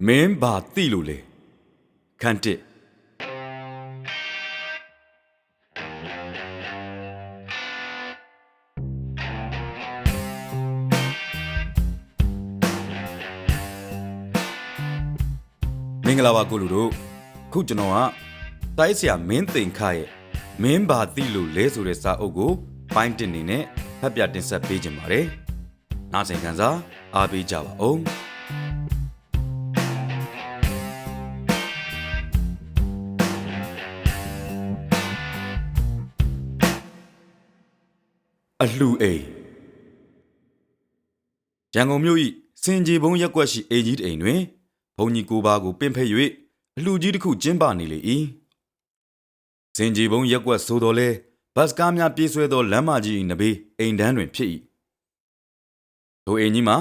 မင်းဘာသိလို့လဲခန့်တစ်မင်္ဂလာပါကိုလူတို့ခုကျွန်တော်ကတိုက်ဆရာမင်းသိန်ခရဲ့မင်းဘာသိလို့လဲဆိုတဲ့စာအုပ်ကိုပိုင်းတင်နေနဲ့ဖတ်ပြတင်ဆက်ပေးခြင်းပါတယ်နားဆင်ခံစားအားပေးကြပါဦးအလှအိမ်ရန်ကုန်မြို့၏စင်ကြေဘုံရက်ကွက်ရှိအိမ်ကြီးတစ်အိမ်တွင်ဘုံကြီးကိုပါကိုပင့်ဖက်၍အလှကြီးတစ်ခုကျင်းပနေလေ၏စင်ကြေဘုံရက်ကွက်ဆိုတော်လဲဘတ်စကားများပြေးဆွဲသောလမ်းမကြီး၏နဘေးအိမ်တန်းတွင်ဖြစ်၏ထိုအိမ်ကြီးမှာ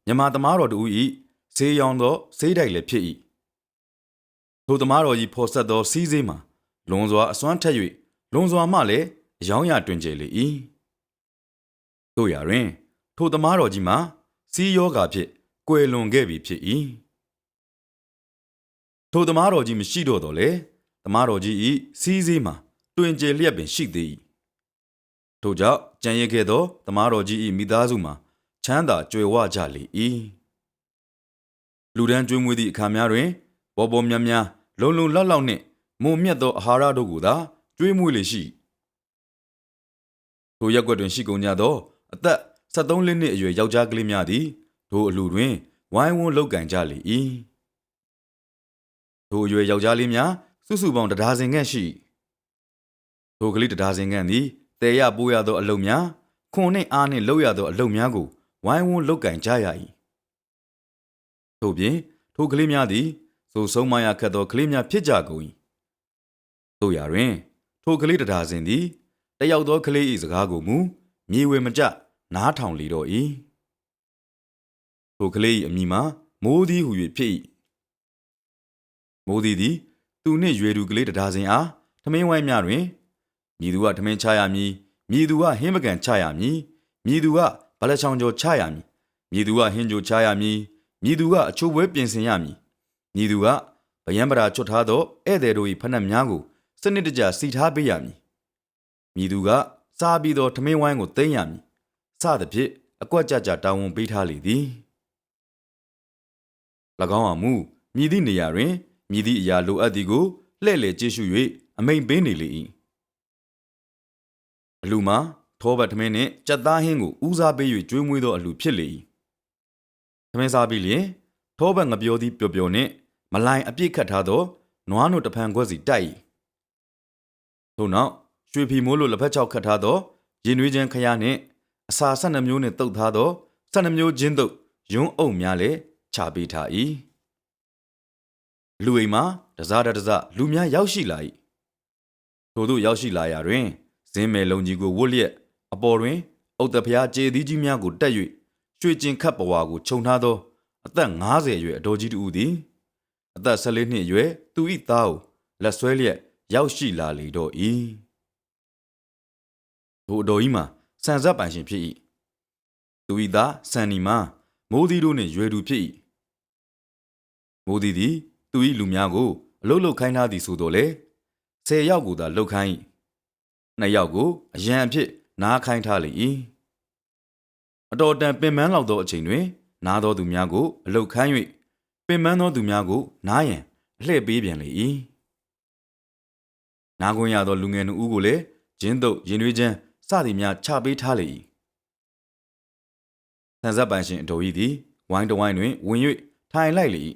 မြမသမားတော်တို့၏ဈေးရောင်သောဈေးတိုက်လည်းဖြစ်၏ထိုသမားတော်ကြီးဖော်ဆက်သောစီးစေးမှာလွန်စွာအစွမ်းထက်၍လွန်စွာမှလည်းအယောင်းရတွင်ကျလေ၏တို့ရာတွင်ထိုသမားတော်ကြီးမှာစီးယောဂါဖြင့်ကွယ်လွန်ခဲ့ပြီဖြစ်၏ထိုသမားတော်ကြီးမရှိတော့တော်လေသမားတော်ကြီး၏စီးစေးမှာတွင်ကျလျက်ပင်ရှိသေး၏ထို့ကြောင့်ကြံရခဲ့သောသမားတော်ကြီး၏မိသားစုမှာချမ်းသာကြွယ်ဝကြလေ၏လူဒန်းကျွေးမွေးသည့်အခါများတွင်ပေါ်ပေါ်များများလုံလုံလောက်လောက်နှင့်မုံမြတ်သောအာဟာရတို့ကိုသာကျွေးမွေးလေရှိထိုရက်ွက်တွင်ရှိကုန်ကြသောအသက်73နှစ်အရွယ်ယောက်ျားကလေးများသည်ထိုအလူတွင်ဝိုင်းဝန်းလုပ်ကင်ကြလေ၏ထိုအရွယ်ယောက်ျားလေးများစုစုပေါင်း1ဒါဇင်ခန့်ရှိထိုကလေး1ဒါဇင်ခန့်သည်တည်ရပိုးရသောအလုပ်များခွန်နှင့်အားနှင့်လုပ်ရသောအလုပ်များကိုဝိုင်းဝန်းလုပ်ကင်ကြရ၏ထို့ပြင်ထိုကလေးများသည်ဆိုဆုံးမရခက်သောကလေးများဖြစ်ကြကုန်၏တို့ရာတွင်ထိုကလေး1ဒါဇင်သည်တယောက်သောကလေး၏စကားကိုမူမြေဝေမကျနားထောင်လေတော့၏ထိုကလေး၏အမည်မှာမိုးသည်ဟု၍ဖြစ်၏မိုးသည်သူနှင့်ရွယ်သူကလေး1ဒါဇင်အားထမင်းဝိုင်းများတွင်မြည်သူကထမင်းချရမည်မြည်သူကဟင်းပကံချရမည်မြည်သူကဗလက်ချောင်ကျော်ချရမည်မြည်သူကဟင်းကြိုချရမည်မြည်သူကအချိုးပွဲပြင်ဆင်ရမည်မြည်သူကဗယံပရာချွတ်ထားသောဧည့်သည်တို့၏ဖနက်များကိုစနစ်တကျစီထားပေးရမည်မြည်သူကစားပြီးသောထမင်းဝိုင်းကိုသိမ်းရမည်စသဖြင့်အကွက်ကြကြတာဝန်ပေးထားလေသည်၎င်းအမူမြည်သည့်နေရာတွင်မြည်သည့်အရာလိုအပ်သည်ကိုလှည့်လည်ကြည့်ရှု၍အမိန့်ပေးနေလေ၏အလူမှာထောပတ်ထမင်းနှင့်ကြက်သားဟင်းကိုဦးစားပေး၍ကျွေးမွေးသောအလူဖြစ်လေ၏ထမင်းစားပြီးလျင်ထောပတ်ငပြောသည်ပျော်ပျော်နှင့်မလိုင်အပြည့်ခတ်ထားသောနွားနို့တဖန်ခွက်စီတိုက်၏ထို့နောက်ရွှေဖီမိုးလိုလက်ဖက်ချောက်ခတ်ထားသောရင်နွေးချမ်းခရနှင့်အစာ12မျိုးနှင့်တုပ်ထားသော12မျိုးချင်းတုပ်ယွန်းအုပ်များလည်းချပေးထား၏လူအိမ်မှာတစားတစားလူများရောက်ရှိလာ၏ထို့သို့ရောက်ရှိလာရာတွင်ဇင်းမယ်လုံးကြီးကိုဝတ်လျက်အပေါ်တွင်အုတ်တဖျားကျေသီးကြီးများကိုတက်၍ရွှေကျင်ခတ်ပဝါကိုခြုံထားသောအသက်50အရွယ်အတော်ကြီးတူသည်အသက်14နှစ်အရွယ်သူ၏သားကိုလက်ဆွဲလျက်ရောက်ရှိလာလေတော့၏ထိုအတော်ကြီးမှာဆန်ဆက်ပိုင်ရှင်ဖြစ်၏သူ၏သားဆန်နီမှာမိုးသီးတို့နှင့်ရွယ်တူဖြစ်၏မိုးသီးသည်သူ၏လူများကိုအလုတ်လုတ်ခိုင်းထားသည်ဆိုတော့လေ10ယောက်ကိုသာလုတ်ခိုင်း၏2ယောက်ကိုအရန်အဖြစ်နားခိုင်းထားလေ၏အတော်တန်ပင်ပန်းလောက်သောအချိန်တွင်နားသောသူများကိုအလုတ်ခိုင်း၍ပင်ပန်းသောသူများကိုနားရန်အလှည့်ပေးပြန်လေ၏နားခွင့်ရသောလူငယ်2ဦးကိုလည်းဂျင်းတုပ်ရင်နွေးချမ်းစသည်များချပေးထားလေ၏ဆန်ဆက်ပိုင်ရှင်အတော်ကြီးသည်ဝိုင်းတဝိုင်းတွင်ဝင်၍ထိုင်လိုက်လေ၏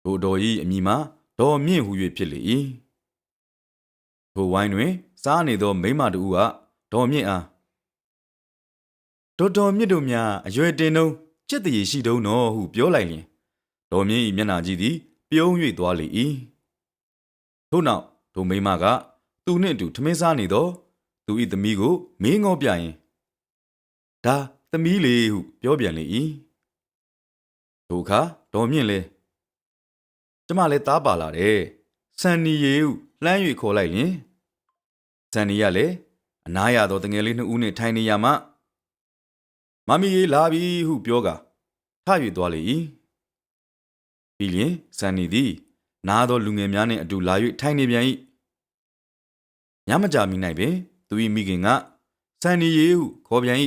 ထိုတော်ကြီးအမည်မှာဒေါ်မြင့်ဟု၍ဖြစ်လေ၏ထိုဝိုင်းတွင်စားနေသောမိန်းမတူကဒေါ်မြင့်အားတော်မြင့်တို့များအရွယ်တင်တုံးကြက်တရေရှိတုံးနော်ဟုပြောလိုက်လျင်ဒေါ်မြင့်၏မျက်နှာကြီးသည်ပြုံး၍သွားလေ၏ထို့နောက်ထိုမိန်းမကသူနှင့်အတူထမင်းစားနေသောသူ၏သမီးကိုမေးငေါပြရင်ဒါသမီးလေဟုပြောပြန်လေ၏ထိုအခါဒေါ်မြင့်လည်းကျမလည်းသားပါလာတယ်ဆန်နီရေဟုလှမ်း၍ခေါ်လိုက်လျင်ဆန်နီကလည်းအနားရသောတငယ်လေး2ဦးနှင့်ထိုင်နေရမှမမီရေလာပြီဟုပြောကာထ၍သွားလေ၏ ပြီးလျင်ဆန်နီသည်နားသောလူငယ်များနှင့်အတူလာ၍ထိုင်နေပြန်၏ညမကြမီ၌ပင်သူ၏မိခင်ကဆန်နီရေဟုခေါ်ပြန်၏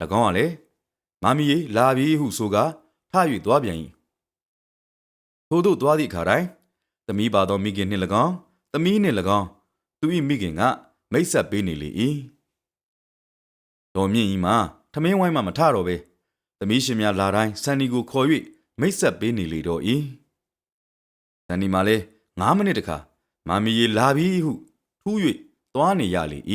၎င်းကလည်းမမီရေလာပြီဟုဆိုကာထ၍သွားပြန်၏ထို့သို့သွားသည့်အခါတိုင်းသမီးပါသောမိခင်နှင့်၎င်းသမီးနှင့်၎င်းသူ၏မိခင်ကမိတ်ဆက်ပေးနေလေ၏ဒေါ်မြင့်ကြီးမှာထမင်းဝိုင်းမှမထတော့ပဲသမီးရှင်များလာတိုင်းဆန်နီကိုခေါ်၍မိတ်ဆက်ပေးနေလေတော့၏ဆန်နီမှာလည်း9မိနစ်တခါမမီရေလာပြီဟုထူး၍သွားနေရလေ၏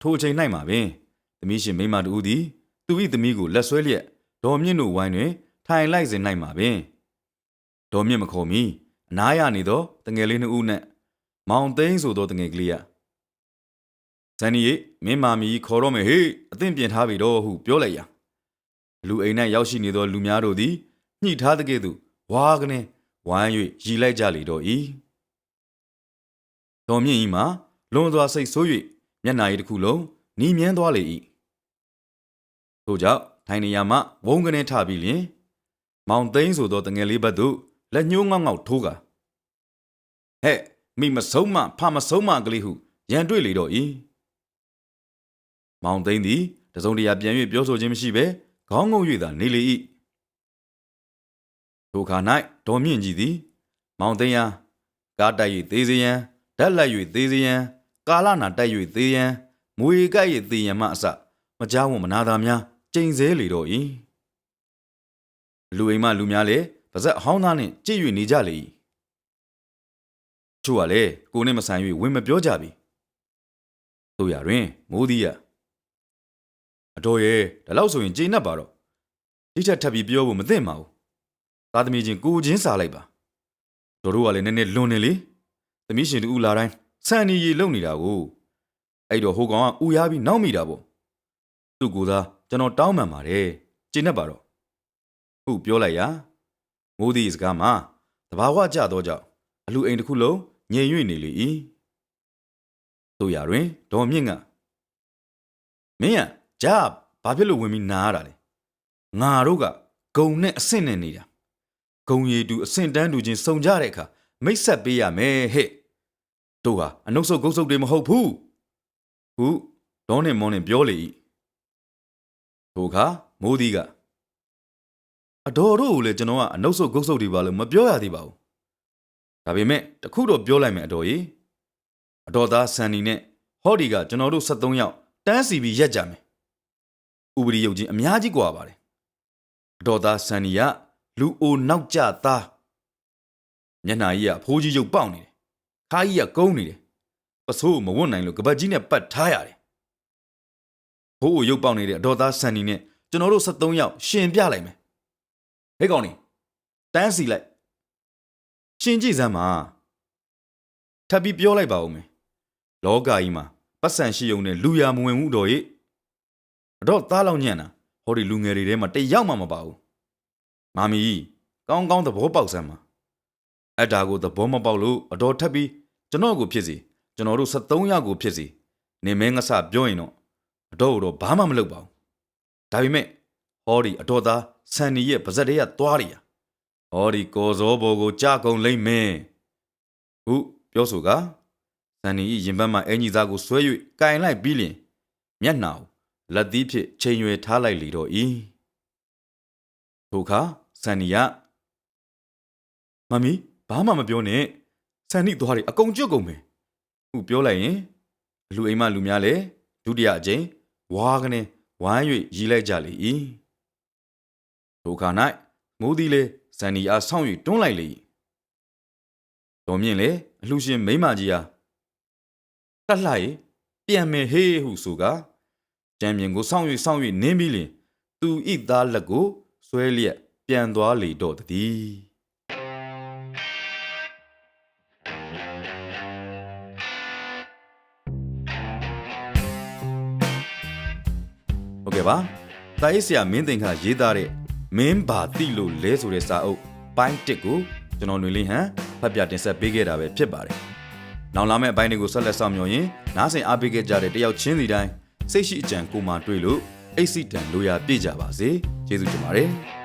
ထိုအချိန်၌မှာပင်သမီးရှင်မိန်းမတူသည်သူ၏သမီးကိုလက်ဆွဲလျက်ဒေါ်မြင့်တို့ဝိုင်းတွင်ထိုင်လိုက်စဉ်၌မှာပင်ဒေါ်မြင့်မခေါ်မီအနားရနေသောတငယ်လေးနှစ်ဦးနှင့်မောင်သိန်းဆိုသောတငယ်ကလေးကဇန်နီရေမင်းမာမီခေါ်တော့မယ်ဟေ့အသင့်ပြင်ထားပြီတော့ဟုပြောလိုက်ရာလူအိမ်၌ရောက်ရှိနေသောလူများတို့သည်ညှိထားတဲ့ကဲ့သို့ဝါကနေဝိုင်း၍ရီလိုက်ကြလေတော့၏ဒေါ်မြင့်ကြီးမှာလွန်စွာစိတ်ဆိုး၍မျက်နှာရည်တစ်ခုလုံးနီးမြန်းသွားလေ၏ထို့ကြောင့်ထိုင်နေရာမှဝုန်းကနေထပြီးလျင်မောင်သိန်းဆိုသောတငယ်လေးဘက်သို့လက်ညှိုးငေါက်ငေါက်ထိုးကာဟဲ့မိမဆုံးမဖမဆုံးမကလေးဟုရန်တွေ့လေတော့၏မောင်သိန်းသည်တစုံတရာပြန်၍ပြောဆိုခြင်းမရှိဘဲခေါင်းငုံ၍သာနေလေ၏ထိုအခါ၌ဒေါ်မြင့်ကြီးသည်မောင်သိန်းအားကားတိုက်၍သေးစေရန်ဓာတ်လိုက်၍သေးစေရန်ကာလနာတိုက်၍သေးရန်မွေကိုက်၍သေးရန်မှအစမကြောက်ဝမနာသာများကျိန်ဆဲလေတော့၏လူအိမ်မှလူများလည်းပါဇက်အဟောင်းသားနှင့်ကြည့်၍နေကြလေ၏ချို့ကလည်းကိုနှင့်မဆိုင်၍ဝင်မပြောကြပြီတို့ရတွင်မိုးသည်အတော်ရဲ့ဒါလောက်ဆိုရင်ကြိန်နှက်ပါတော့ဒီထက်ထပ်ပြီးပြောဖို့မသင့်ပါဘူးသားသမီးချင်းကိုချင်းစားလိုက်ပါတို့ကလည်းနည်းနည်းလွန်နေလေသမီးရှင်တူလာတိုင်းဆန်နီရီလုံနေတာကိုအဲ့တော့ဟိုကောင်ကဥရပြီးနောက်မိတာပေါ့သူ့ကိုယ်သာကျွန်တော်တောင်းပန်ပါတယ်ကျင့်တတ်ပါတော့ဟုတ်ပြောလိုက်ရာမိုးသည့်စကားမှာတဘာဝကြသောကြောင့်အလူအိမ်တစ်ခုလုံးငြိမ်၍နေလေ၏တို့ရတွင်ဒေါ်မြင့်ကမင်းကကြားဘာဖြစ်လို့ဝင်ပြီးနားရတာလဲငါတို့ကဂုံနဲ့အဆင့်နဲ့နေတာဂုံရည်တူအဆင့်တန်းတူချင်းစုံကြတဲ့အခါမိတ်ဆက်ပေးရမယ်ဟဲ့တို့ဟာအနှုတ်ဆုပ်ဂုတ်ဆုပ်တွေမဟုတ်ဘူးဟုဒေါ်နဲ့မောင်နဲ့ပြောလေ၏ထိုအခါမိုးသီးကအတော်တို့ကိုလည်းကျွန်တော်ကအနှုတ်ဆုပ်ဂုတ်ဆုပ်တွေပါလို့မပြောရသေးပါဘူးဒါပေမဲ့တခုတော့ပြောလိုက်မယ်အတော်ကြီးအတော်သားဆန်နီနဲ့ဟော်ဒီကကျွန်တော်တို့73ယောက်တန်းစီပြီးရက်ကြမယ်ဥပဒေရုပ်ချင်းအများကြီးกว่าပါတယ်အတော်သားဆန်နီကလူအိုနောက်ကျသားမျက်နှာကြီးကဖိုးကြီးရုပ်ပေါက်နေတယ်ခါကြီးကကုန်းနေတယ်ပစိုးမဝတ်နိုင်လို့ကပတ်ကြီးနဲ့ပတ်ထားရတယ်ဖိုးကိုရုပ်ပေါက်နေတဲ့အတော်သားဆန်နီနဲ့ကျွန်တော်တို့73ယောက်ရှင်ပြလိုက်မယ်ဟဲ့ကောင်နေတန်းစီလိုက်ရှင်ကြည့်စမ်းပါထပ်ပြီးပြောလိုက်ပါဦးမယ်လောကကြီးမှာပတ်စံရှိုံနဲ့လူရမဝင်ဘူးတော်ရဲ့အတော့သားလောက်ညံ့တာဟောဒီလူငယ်တွေထဲမှာတယောက်မှမပါဘူးမာမီကောင်းကောင်းသဘောပေါက်စမ်းပါအဲ့ဒါကိုသဘောမပေါက်လို့အတော်ထပ်ပြီးကျွန်တော်ကိုဖြစ်စီကျွန်တော်တို့73ယောက်ကိုဖြစ်စီနေမင်းငါစပြောရင်တော့အတော်တော့ဘာမှမလုပ်ပါဘူးဒါပေမဲ့ဟောဒီအတော်သားဆန်နီရဲ့ပါဇက်တွေကသွားရဟောဒီကော်စောဘော်ကိုကြကုန်လိမ့်မယ်ဟုပြောဆိုကဆန်နီ၏ရင်ဘတ်မှအင်ကြီးသားကိုဆွဲ၍ကင်လိုက်ပြီးလျင်မျက်နှာကိုလက်သီးဖြင့်ချိန်ရွယ်ထားလိုက်လေတော့၏ထိုအခါဆန်နီကမမီဘာမှမပြောနဲ့ဆန်နီသွားတယ်အကုန်ကျွတ်ကုန်မယ်ဟုပြောလိုက်ရင်လူအိမ်မှလူများလည်းဒုတိယအကြိမ်ဝါးကနေဝိုင်း၍ရီလိုက်ကြလေ၏ထိုအခါ၌မိုးသည်လေဆန်နီအားဆောင်း၍တွန်းလိုက်လေ၏တော်မြင့်လေအလှရှင်မိမကြီးအားလှလှ၏ပြန်မယ်ဟေးဟုဆိုကကျမ်းမြင်ကိုဆောင်း၍နင်းပြီးလျင်သူဤသားလက်ကိုဆွဲလျက်ပြန်သွားလေတော့သည်ဟုတ်ကဲ့ပါတာရေးဆရာမင်းတင်ခါရေးသားတဲ့မင်းဘာတိလို့လဲဆိုတဲ့စာအုပ်ပိုင်း1ကိုကျွန်တော်ຫນွေလင်းဟန် ဖတ်ပြတင်ဆက်ပေးခဲ့တာပဲဖြစ်ပါတယ်။နောက်လာမယ့်အပိုင်းတွေကိုဆက်လက်ဆောင်မျှော်ရင်နားဆင်အားပေးခဲ့ကြတဲ့တယောက်ချင်းစီတိုင်းစိတ်ရှိအကြံကိုမှတွေ့လို့အိတ်စီတန်လိုရာပြည့်ကြပါစေ။ကျေးဇူးတင်ပါတယ်။